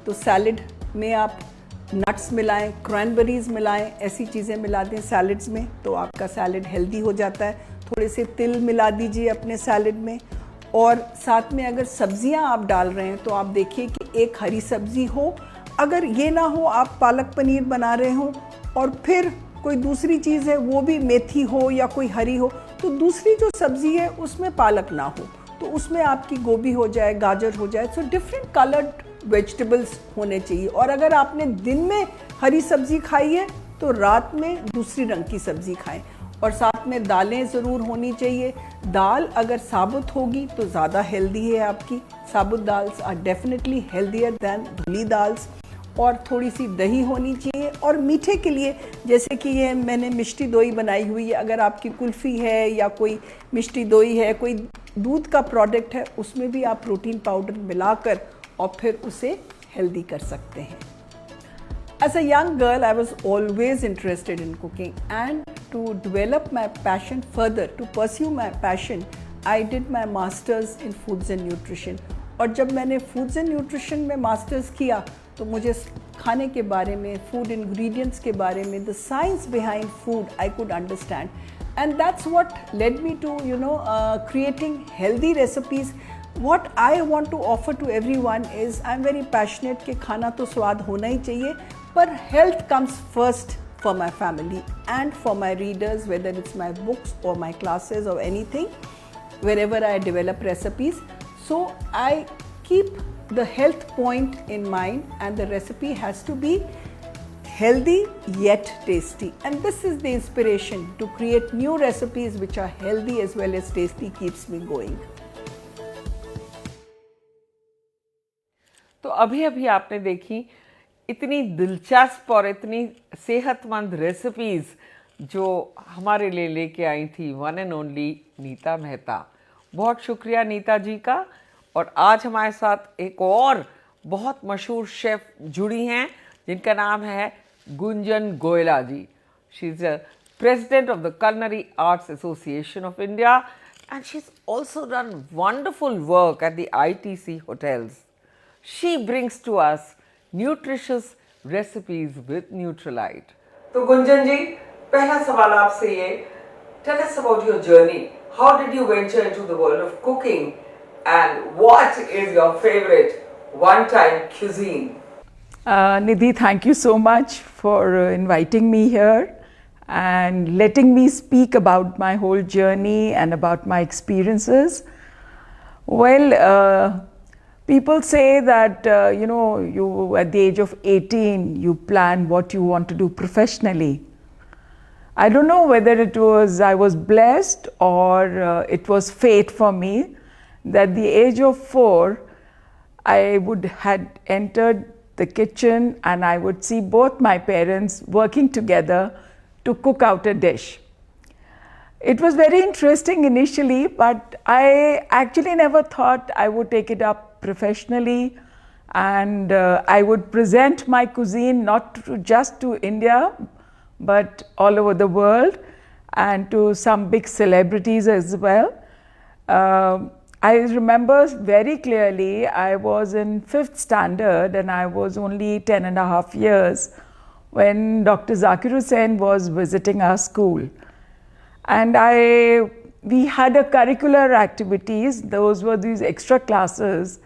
तो सैलेड में आप नट्स मिलाएं, क्रैनबेरीज मिलाएं, ऐसी चीज़ें मिला दें सैलेड्स में तो आपका सैलेड हेल्दी हो जाता है। थोड़े से तिल मिला दीजिए अपने सैलेड में। और साथ में अगर सब्जियां आप डाल रहे हैं तो आप देखिए कि एक हरी सब्जी हो, अगर ये ना हो आप पालक पनीर बना रहे हो और फिर कोई दूसरी चीज़ है वो भी मेथी हो या कोई हरी हो, तो दूसरी जो सब्ज़ी है उसमें पालक ना हो तो उसमें आपकी गोभी हो जाए, गाजर हो जाए। सो डिफरेंट कलर्ड वेजिटेबल्स होने चाहिए। और अगर आपने दिन में हरी सब्ज़ी खाई है तो रात में दूसरी रंग की सब्ज़ी खाएं। और साथ में दालें ज़रूर होनी चाहिए। दाल अगर साबुत होगी तो ज़्यादा हेल्दी है आपकी। साबुत dals are definitely healthier than धुली दाल्स। और थोड़ी सी दही होनी चाहिए। और मीठे के लिए जैसे कि ये मैंने मिष्टी दोई बनाई हुई है, अगर आपकी कुल्फ़ी है या कोई मिष्टी दोई है, कोई दूध का प्रोडक्ट है, उसमें भी आप प्रोटीन पाउडर मिलाकर और फिर उसे हेल्दी कर सकते हैं। As a young girl, I was always interested in cooking, and to develop my passion further, to pursue my passion, I did my masters in foods and nutrition. और जब मैंने foods and nutrition में masters किया तो मुझे खाने के बारे में, food ingredients के बारे में, the science behind food I could understand, and that's what led me to creating healthy recipes. What I want to offer to everyone is I'm very passionate कि खाना तो स्वाद होना ही चाहिए, पर health comes first for my family and for my readers, whether it's my books or my classes or anything, wherever I develop recipes. So I keep the health point in mind, and the recipe has to be healthy yet tasty. And this is the inspiration to create new recipes which are healthy as well as tasty, keeps me going. तो अभी अभी आपने देखी इतनी दिलचस्प और इतनी सेहतमंद रेसिपीज़ जो हमारे लिए लेके आई थी one and only Nita Mehta. बहुत शुक्रिया नीता जी का। और आज हमारे साथ एक और बहुत मशहूर शेफ़ जुड़ी हैं जिनका नाम है Gunjan Goyala ji. She is the president of the culinary arts association of India, and she is also done wonderful work at the ITC hotels. she brings to us nutritious recipes with Nutrilite. तो गुंजन जी, पहला सवाल आपसे ये, tell us about your journey. How did you venture into the world of cooking, and what is your favorite one-time cuisine? Nidhi, thank you so much for inviting me here and letting me speak about my whole journey and about my experiences. Well, people say that, you at the age of 18, you plan what you want to do professionally. I don't know whether I was blessed or it was fate for me that at the age of 4, I had entered the kitchen and I would see both my parents working together to cook out a dish. It was very interesting initially, but I actually never thought I would take it up professionally, and I would present my cuisine not just to India, but all over the world and to some big celebrities as well. I remember very clearly I was in 5th standard and I was only 10 and a half years when Dr. Zakir Hussain was visiting our school. And we had a curricular activities, those were these extra classes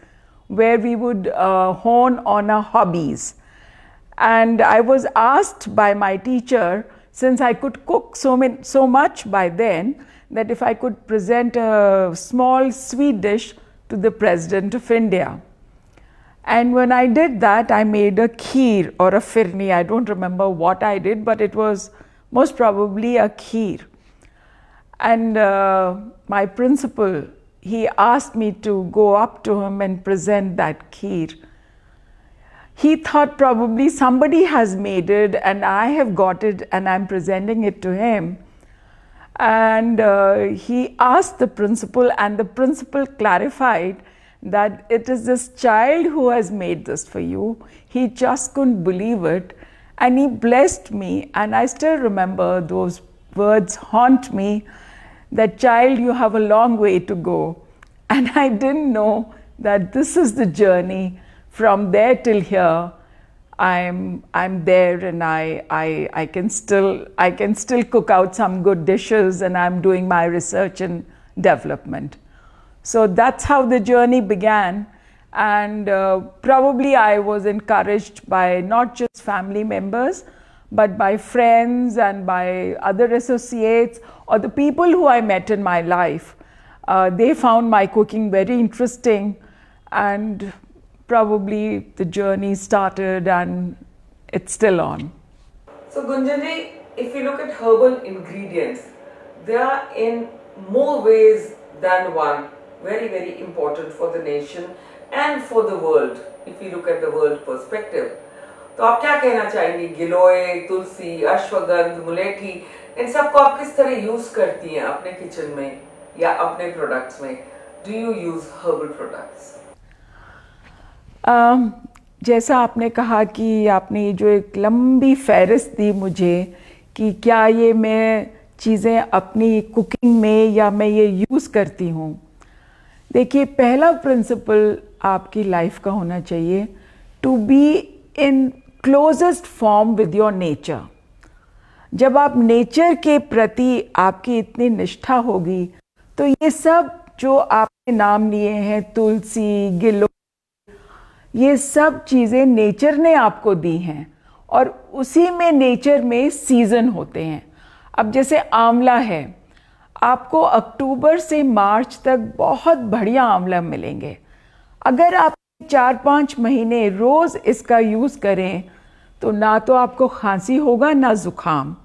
where we would hone on our hobbies. And I was asked by my teacher, since I could cook so much by then, that if I could present a small sweet dish to the President of India. And when I did that, I made a kheer or a firni. I don't remember what I did, but it was most probably a kheer. And my principal, he asked me to go up to him and present that kheer. He thought probably somebody has made it and I have got it and I'm presenting it to him. And he asked the principal, and the principal clarified that it is this child who has made this for you. He just couldn't believe it, and he blessed me, and I still remember those words haunt me, that child, you have a long way to go. And I didn't know that this is the journey from there till here. I'm there, and I can still cook out some good dishes, and I'm doing my research and development. So that's how the journey began, and probably I was encouraged by not just family members, but by friends and by other associates or the people who I met in my life. They found my cooking very interesting, and probably the journey started and it's still on. So Gunjan ji, if you look at herbal ingredients, they are in more ways than one very, very important for the nation and for the world, if you look at the world perspective. तो आप क्या कहना चाहेंगी, गिलोय, तुलसी, अश्वगंध, मुलेठी, इन सब को आप किस तरह यूज करती हैं अपने किचन में या अपने प्रोडक्ट्स में? Do you use herbal products? जैसा आपने कहा कि आपने जो एक लंबी फहरिस्त दी मुझे कि क्या ये मैं चीज़ें अपनी कुकिंग में या मैं ये यूज़ करती हूँ. देखिए, पहला प्रिंसिपल आपकी लाइफ का होना चाहिए to be in closest form with your nature. जब आप नेचर के प्रति आपकी इतनी निष्ठा होगी तो ये सब जो आपने नाम लिए हैं, तुलसी, गिलोय, ये सब चीज़ें नेचर ने आपको दी हैं और उसी में नेचर में सीज़न होते हैं. अब जैसे आंवला है, आपको अक्टूबर से मार्च तक बहुत बढ़िया आंवला मिलेंगे. अगर आप 4-5 महीने रोज़ इसका यूज़ करें तो ना तो आपको खांसी होगा ना ज़ुकाम.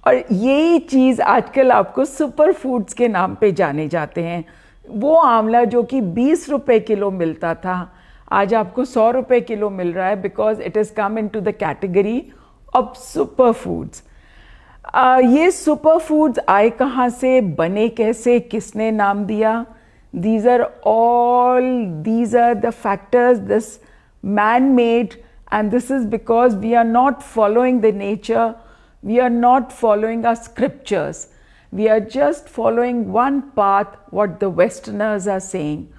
और यही चीज़ आजकल आपको सुपर फूड्स के नाम पे जाने जाते हैं. वो आंवला जो कि 20 रुपए किलो मिलता था, आज आपको 100 रुपए किलो मिल रहा है, because it is come into the category of super foods. ये सुपर फूड्स आए कहाँ से, बने कैसे, किसने नाम दिया? These are the factors, this man-made, and this is because we are not following the nature, we are not following our scriptures. We are just following one path, what the Westerners are saying.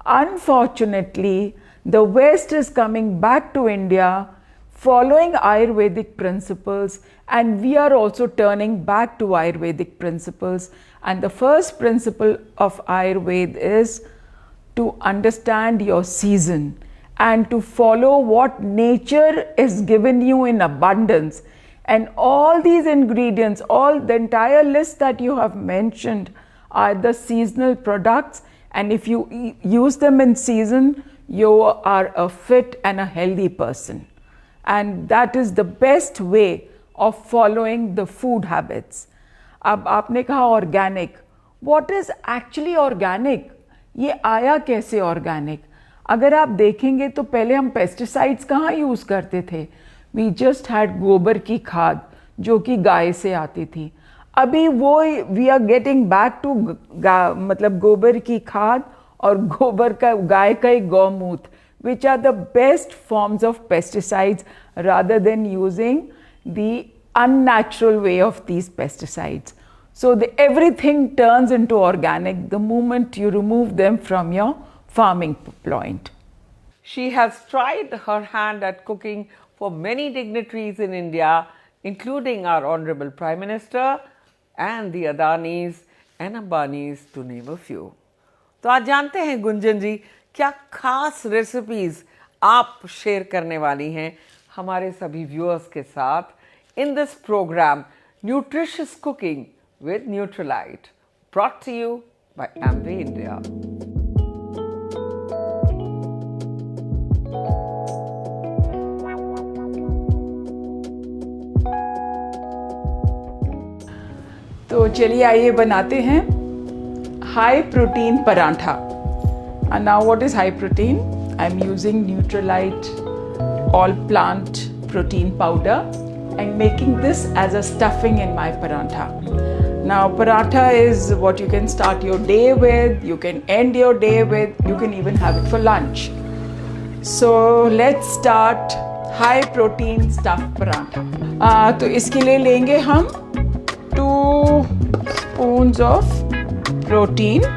Unfortunately, The West is coming back to India following Ayurvedic principles, and we are also turning back to Ayurvedic principles. And the first principle of Ayurveda is to understand your season and to follow what nature is given you in abundance. And all these ingredients, all the entire list that you have mentioned are the seasonal products, and if you use them in season, you are a fit and a healthy person. And that is the best way of following the food habits. अब आपने कहा organic, what is actually organic? ये आया कैसे organic? अगर आप देखेंगे तो पहले हम पेस्टिसाइड्स कहाँ यूज़ करते थे? वी जस्ट हैड गोबर की खाद जो कि गाय से आती थी. अभी वो we are getting back to मतलब गोबर की खाद और गोबर का गाय का एक गौमूत्र, which are the best forms of pesticides rather than using the unnatural way of these pesticides. So everything turns into organic the moment you remove them from your farming point. She has tried her hand at cooking for many dignitaries in India, including our Honorable Prime Minister and the Adanis and Ambanis, to name a few. तो आज जानते हैं गुंजन जी क्या खास recipes आप share करने वाली हैं हमारे सभी व्यूअर्स के साथ in this program nutritious cooking with Nutrilite, brought to you by Amway India. तो चलिए आइए बनाते हैं high protein paratha. And now what is high protein? I'm using Nutrilite all plant protein powder and making this as a stuffing in my paratha. Now paratha is what you can start your day with, you can end your day with, you can even have it for lunch. So let's start high protein stuffed paratha. तो इसके लिए लेंगे हम 2 spoons of protein.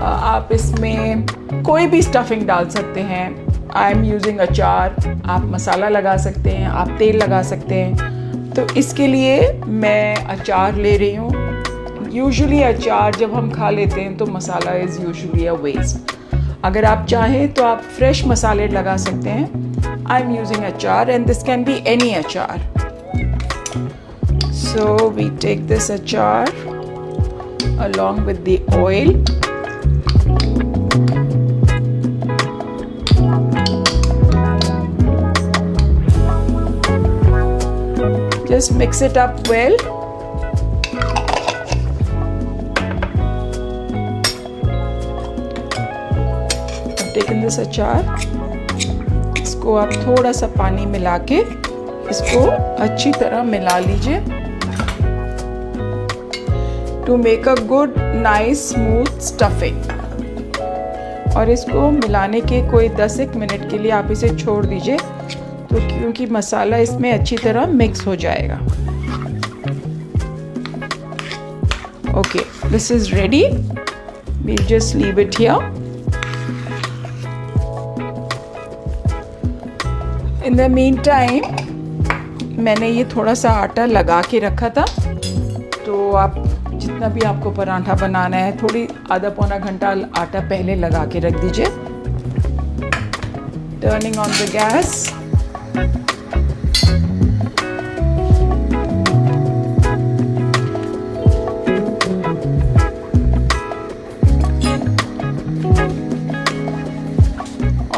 आप इसमें कोई भी stuffing डाल सकते हैं. आई एम यूजिंग अचार. आप मसाला लगा सकते हैं, आप तेल लगा सकते हैं. तो इसके लिए मैं अचार ले रही हूँ. यूजुअली अचार जब हम खा लेते हैं तो मसाला इज़ यूजुअली अ वेस्ट. अगर आप चाहें तो आप फ्रेश मसाले लगा सकते हैं. आई एम यूजिंग अचार and this can be any अचार. सो वी टेक दिस अचार along with the oil. Just mix it up well. I've taken this अचार. इसको आप थोड़ा सा पानी मिला के इसको अच्छी तरह मिला लीजिए. To make a good, nice, smooth stuffing. और इसको मिलाने के कोई 10 मिनट के लिए आप इसे छोड़ दीजिए तो क्योंकि मसाला इसमें अच्छी तरह मिक्स हो जाएगा. Okay, this is ready. we'll just leave it here. In the meantime, मैंने ये थोड़ा सा आटा लगा के रखा था. तो आप जितना भी आपको पराठा बनाना है थोड़ी आधा पौना घंटा आटा पहले लगा के रख दीजिए. Turning on the gas.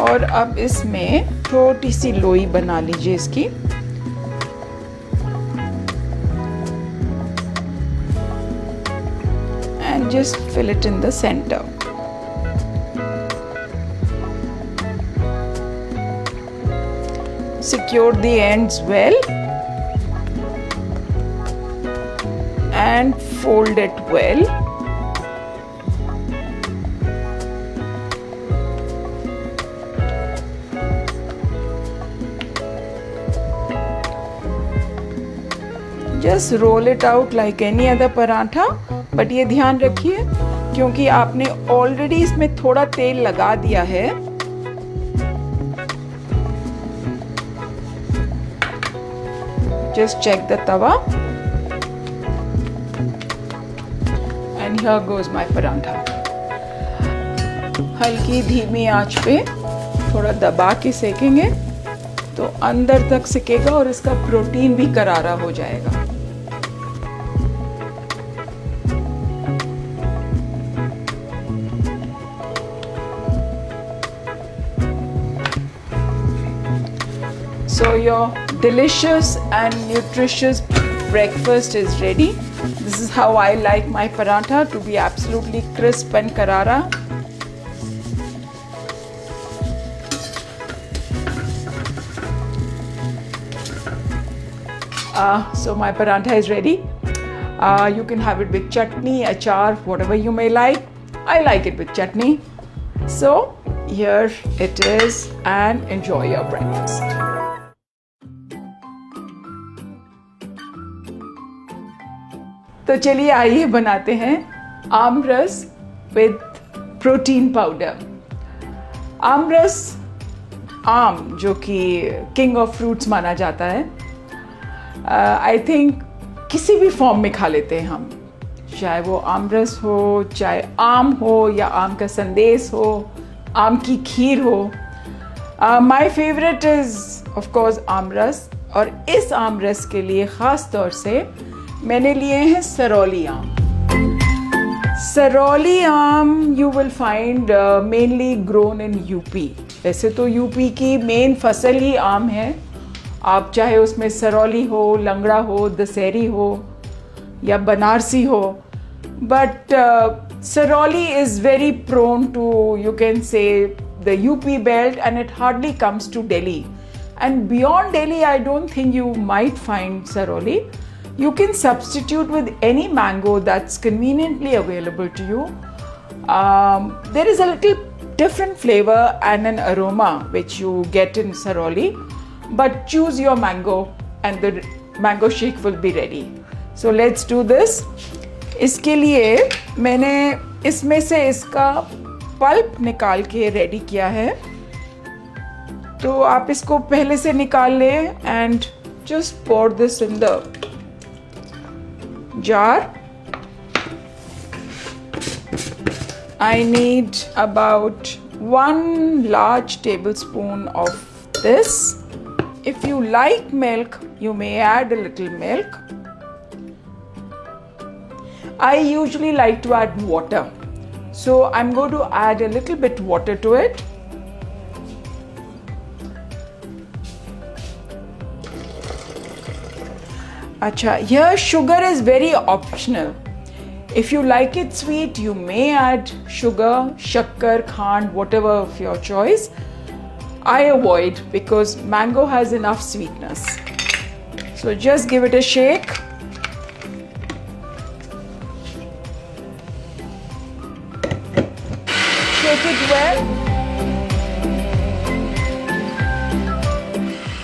और अब इसमें छोटी सी लोई बना लीजिए इसकी. And just fill it in the center. Secure the ends well and fold it well. Just roll it out like any other paratha. But ये ध्यान रखिए क्योंकि आपने ऑलरेडी इसमें थोड़ा तेल लगा दिया है। Just check the tawa. And here goes my parantha. हल्की धीमी आंच पे थोड़ा दबा के सेकेंगे तो अंदर तक सिकेगा और इसका प्रोटीन भी करारा हो जाएगा। So your delicious and nutritious breakfast is ready. This is how I like my paratha, to be absolutely crisp and karara. So my paratha is ready. You can have it with chutney, achar, whatever you may like. I like it with chutney. So here it is, and enjoy your breakfast. तो चलिए आइए बनाते हैं आम रस with protein powder. आम रस, आम जो कि किंग ऑफ फ्रूट्स माना जाता है, आई थिंक किसी भी फॉर्म में खा लेते हैं हम, चाहे वो आम रस हो, चाहे आम हो या आम का संदेश हो, आम की खीर हो। My favourite is of course आम रस, और इस आम रस के लिए ख़ास तौर से मैंने लिए हैं सरौली आम। सरौली आम you will find mainly grown in UP. वैसे तो यूपी की मेन फसल ही आम है, आप चाहे उसमें सरौली हो, लंगड़ा हो, दशहरी हो या बनारसी हो, but Sarauli is very prone to, you can say, the UP belt, and it hardly comes to Delhi. And beyond Delhi, I don't think you might find saroli. You can substitute with any mango that's conveniently available to you. There is a little different flavor and an aroma which you get in saroli, but choose your mango and the mango shake will be ready. So let's do this. इसके लिए मैंने इसमें से इसका pulp निकाल के ready किया है, तो आप इसको पहले से निकाल लें and just pour this in the jar. I need about 1 large tablespoon of this. If you like milk, you may add a little milk. I usually like to add water, so I'm going to add a little bit water to it. Acha, here sugar is very optional. If you like it sweet, you may add sugar, shakkar, khand, whatever of your choice. I avoid because mango has enough sweetness. So just give it a shake. Shake it well.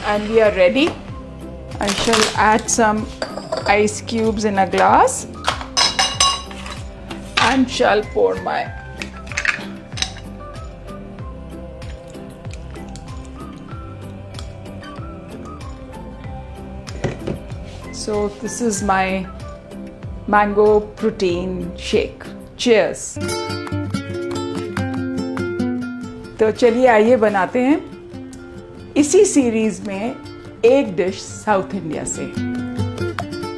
And we are ready. I shall add some ice cubes in a glass and shall pour my So this is my mango protein shake. Cheers. तो चलिए आइए बनाते हैं इसी series में एक dish south India से।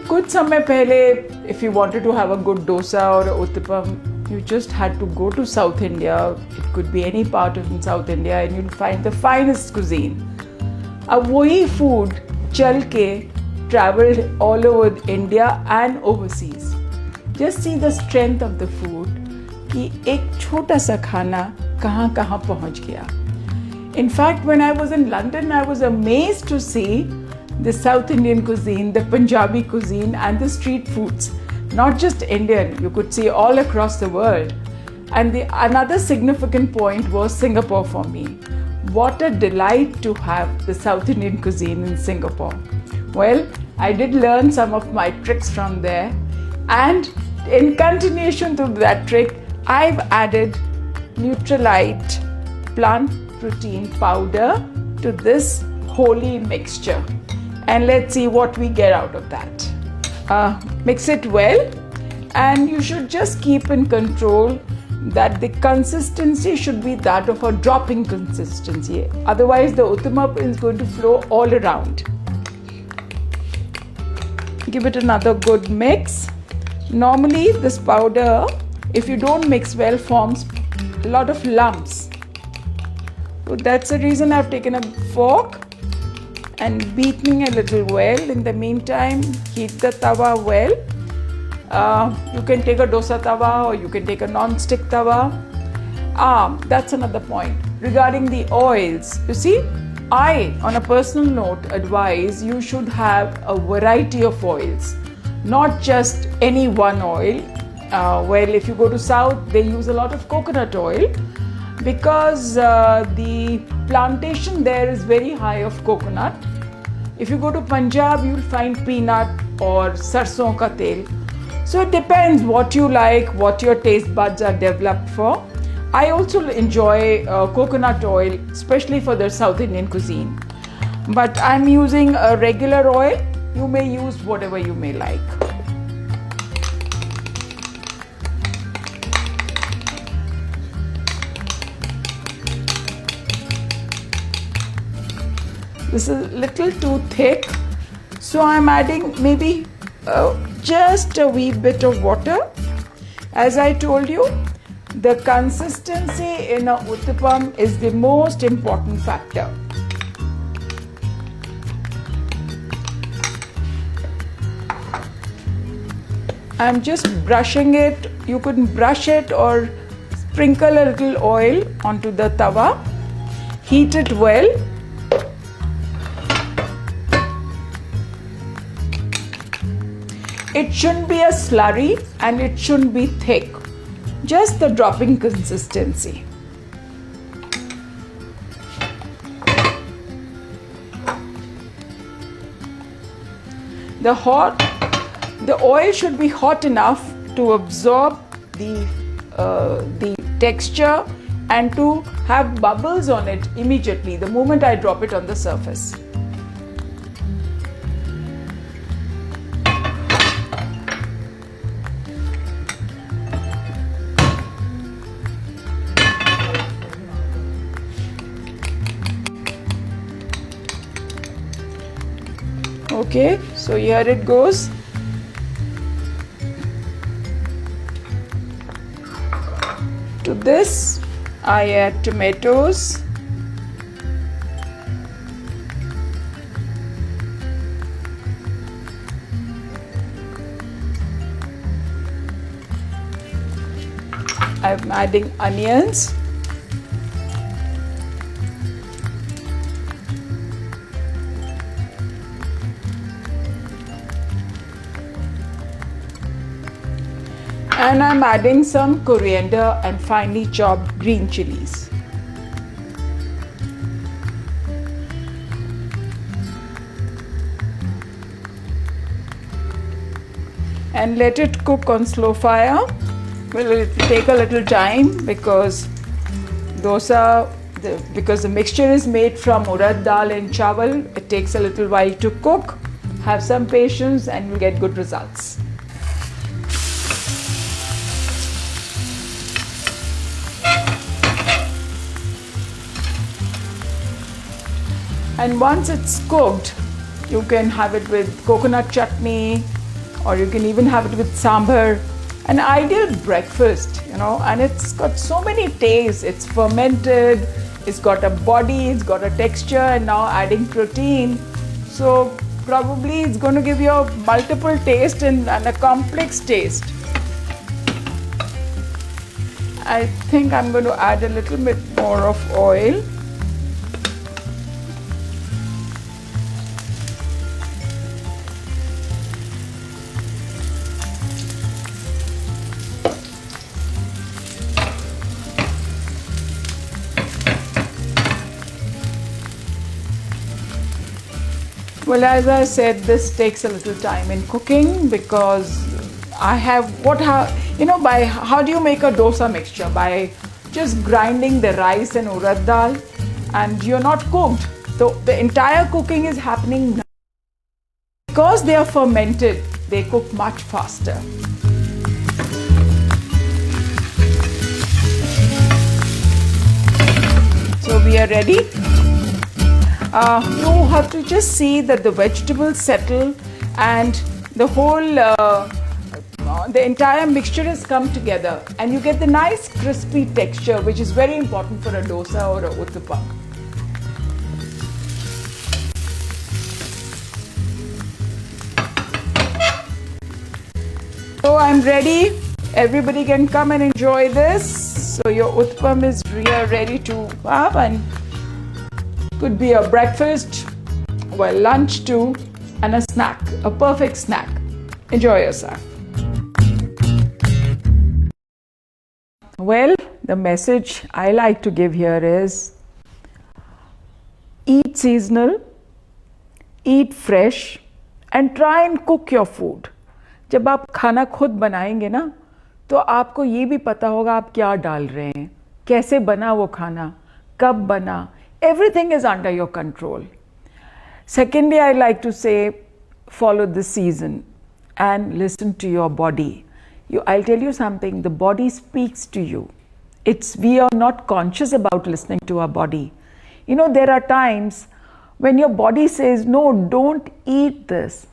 कुछ समय पहले if you wanted to have a good dosa or uttapam, you just had to go to South India. It could be any part of South India and you'll find the finest cuisine. अब वही food चल के traveled all over India and overseas. Just see the strength of the food कि एक छोटा सा खाना कहाँ कहाँ पहुँच गया। In fact, when I was in London, I was amazed to see the South Indian cuisine, the Punjabi cuisine, and the street foods. Not just Indian, you could see all across the world. And another significant point was Singapore for me. What a delight to have the South Indian cuisine in Singapore. Well, I did learn some of my tricks from there. And in continuation to that trick, I've added Nutrilite plant protein powder to this holy mixture, and let's see what we get out of that. Mix it well, and you should just keep in control that the consistency should be that of a dropping consistency, otherwise the uttapam is going to flow all around. Give it another good mix. Normally this powder, if you don't mix well, forms a lot of lumps. So that's the reason I've taken a fork and beating a little well. In the meantime, heat the tawa well. You can take a dosa tawa or you can take a non-stick tawa. That's another point. Regarding the oils, you see, I, on a personal note, advise you should have a variety of oils, not just any one oil. Well, if you go to South, they use a lot of coconut oil because the plantation there is very high of coconut. If you go to Punjab, you'll find peanut or sarson ka tel. So it depends what you like, what your taste buds are developed for. I also enjoy coconut oil, especially for the South Indian cuisine. But I'm using a regular oil. You may use whatever you may like. This is a little too thick, so I'm adding maybe just a wee bit of water. As I told you, the consistency in a uttapam is the most important factor. I'm just brushing it. You could brush it or sprinkle a little oil onto the tawa. Heat it well. It shouldn't be a slurry and it shouldn't be thick. Just the dropping consistency. The oil should be hot enough to absorb the texture and to have bubbles on it immediately the moment I drop it on the surface. Okay, so here it goes. To this, I add tomatoes. I'm adding onions. And I'm adding some coriander and finely chopped green chilies. And let it cook on slow fire. Well, it will take a little time because because the mixture is made from urad dal and chawal. It takes a little while to cook. Have some patience and you'll get good results. And once it's cooked, you can have it with coconut chutney or you can even have it with sambar. An ideal breakfast, and it's got so many tastes. It's fermented, it's got a body, it's got a texture, and now adding protein. So probably it's going to give you a multiple taste and a complex taste. I think I'm going to add a little bit more of oil. Well, as I said, this takes a little time in cooking because I have by how do you make a dosa mixture? By just grinding the rice and urad dal, and you're not cooked. So the entire cooking is happening now. Because they are fermented, they cook much faster. So we are ready. You have to just see that the vegetables settle and the whole the entire mixture has come together, and you get the nice crispy texture, which is very important for a dosa or a uttapam. So I'm ready. Everybody can come and enjoy this. So your uttapam is ready to have, and could be a breakfast, well, lunch too, and a snack, a perfect snack. Enjoy yourself. Well, the message I like to give here is eat seasonal, eat fresh, and try and cook your food. जब आप खाना खुद बनाएंगे ना, तो आपको ये भी पता होगा आप क्या डाल रहे हैं, कैसे बना वो खाना, कब बना. Everything is under your control. Secondly, I like to say, follow the season and listen to your body. I'll tell you something, the body speaks to you. We are not conscious about listening to our body. There are times when your body says, no, don't eat this.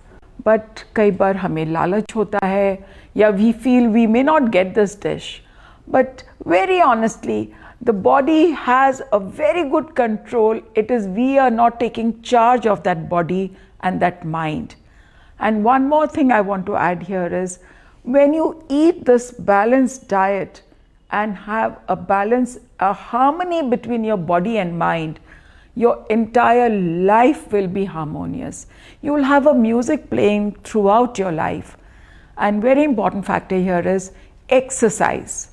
But कई बार हमें लालच होता है, या we feel we may not get this dish. But very honestly, the body has a very good control. We are not taking charge of that body and that mind. And one more thing I want to add here is, when you eat this balanced diet and have a harmony between your body and mind, your entire life will be harmonious. You will have a music playing throughout your life. And very important factor here is exercise.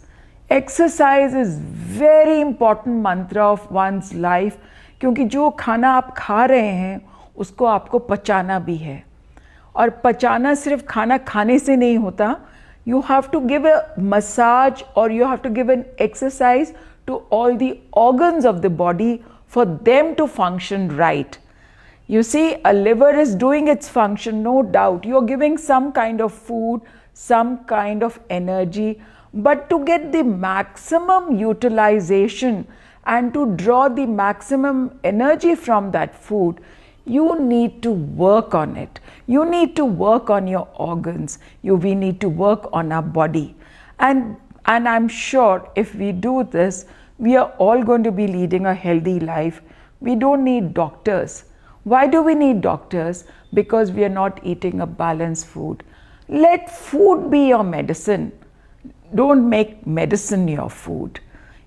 Exercise is very important mantra of one's life, क्योंकि जो खाना आप खा रहे हैं उसको आपको पचाना भी है, और पचाना सिर्फ खाना खाने से नहीं होता. You have to give a massage, or you have to give an exercise to all the organs of the body for them to function right. You see, a liver is doing its function, no doubt. You're giving some kind of food, some kind of energy, but to get the maximum utilization and to draw the maximum energy from that food, you need to work on it. You need to work on your organs. We need to work on our body. And I'm sure if we do this, we are all going to be leading a healthy life. We don't need doctors. Why do we need doctors? Because we are not eating a balanced food. Let food be your medicine. Don't make medicine your food.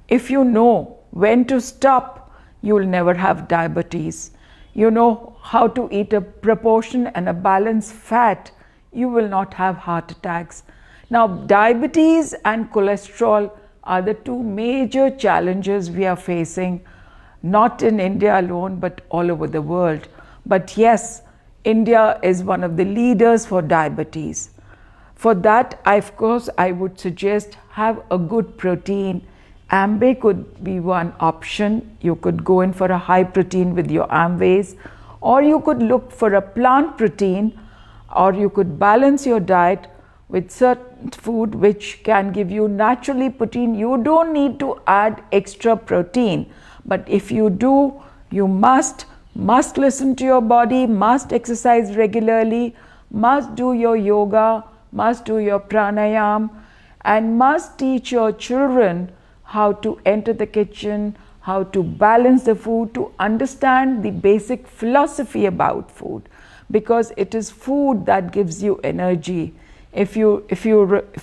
If you know when to stop, you will never have diabetes. You know how to eat a proportion and a balanced fat, you will not have heart attacks. Now, diabetes and cholesterol are the two major challenges we are facing, not in India alone, but all over the world. But yes, India is one of the leaders for diabetes. For that, of course, I would suggest have a good protein. Amway could be one option. You could go in for a high protein with your Amways, or you could look for a plant protein, or you could balance your diet with certain food which can give you naturally protein. You don't need to add extra protein, but if you do, you must listen to your body, must exercise regularly, must do your yoga, must do your pranayam, and must teach your children how to enter the kitchen, how to balance the food, to understand the basic philosophy about food, because it is food that gives you energy. If you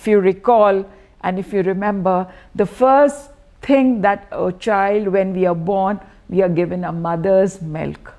recall and if you remember, the first thing that a child, when we are born, we are given a mother's milk,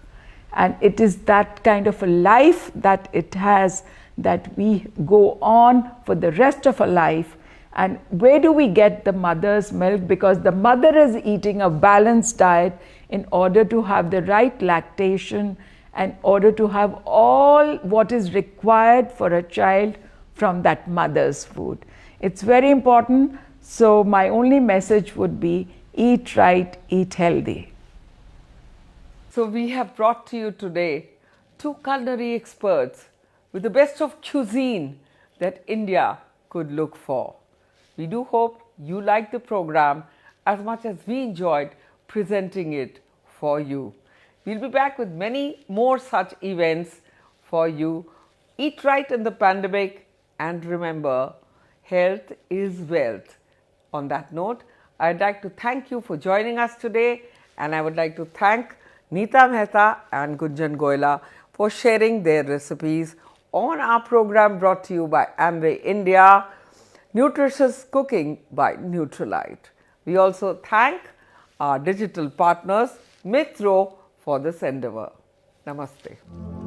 and it is that kind of a life that it has that we go on for the rest of our life. And where do we get the mother's milk? Because the mother is eating a balanced diet in order to have the right lactation, in order to have all what is required for a child from that mother's food. It's very important. So, my only message would be eat right, eat healthy. So, we have brought to you today two culinary experts with the best of cuisine that India could look for. We do hope you liked the program as much as we enjoyed presenting it for you. We'll be back with many more such events for you. Eat right in the pandemic, and remember, health is wealth. On that note, I'd like to thank you for joining us today, and I would like to thank Neeta Mehta and Gunjan Goyla for sharing their recipes on our program brought to you by Amway India, Nutritious Cooking by Nutrilite. We also thank our digital partners, Mithro, for this endeavor. Namaste.